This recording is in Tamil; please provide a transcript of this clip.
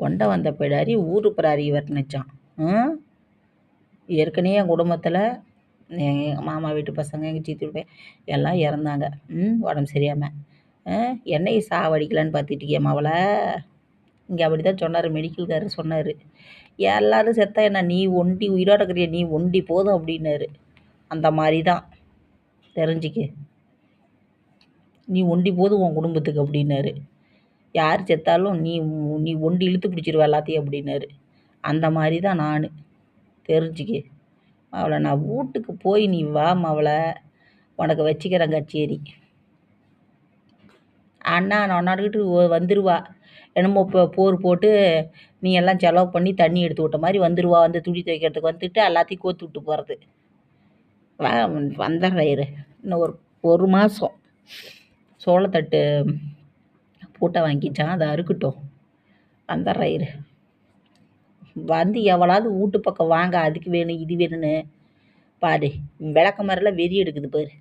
ஒண்ட வந்த பிடாரி ஊரு பிராரி வரணுச்சான். ஏற்கனவே என் குடும்பத்தில் எங்கள் மாமா வீட்டு பசங்க எங்கள் சித்தி வீட்டு எல்லாம் இறந்தாங்க. உடம்பு சரியாமல். என்னையை சாவடிக்கலான்னு பார்த்துட்டியே மாவளை. இங்கே அப்படி தான் சொன்னார், மெடிக்கல்காரர் சொன்னார். எல்லாரும் செத்தா என்ன, நீ ஒண்டி உயிரோட இருக்கிறிய, நீ ஒண்டி போதும் அப்படின்னாரு. அந்த மாதிரி தான் தெரிஞ்சுக்கு, நீ ஒண்டி போதும் உன் குடும்பத்துக்கு அப்படின்னாரு. யார் செத்தாலும் நீ நீ ஒண்டி இழுத்து பிடிச்சிருவ எல்லாத்தையும் அப்படின்னாரு. அந்த மாதிரி தான் நான், தெரிஞ்சுக்கு அவளை. நான் வீட்டுக்கு போய் நீ வா மாவளை, உனக்கு வச்சுக்கிறேன் கச்சேரி. அண்ணா நொன்னாடுக்கிட்டு வந்துடுவா. என்னமோ இப்போ போர் போட்டு நீ எல்லாம் செலவு பண்ணி தண்ணி எடுத்து விட்ட மாதிரி வந்துடுவா. வந்து துணி துவைக்கிறதுக்கு வந்துட்டு எல்லாத்தையும் கோத்து விட்டு போகிறது. வா வந்துடுறேன். இன்னும் ஒரு மாதம் சோளத்தட்டு பூட்டை வாங்கிச்சான், அதை அறுக்கட்டும். வந்துடுறேன். வந்து எவ்வளோது வீட்டு பக்கம் வாங்க, அதுக்கு வேணும் இது வேணும்னு பாரு. விளக்க மாதிரிலாம் வெறி எடுக்குது பாரு.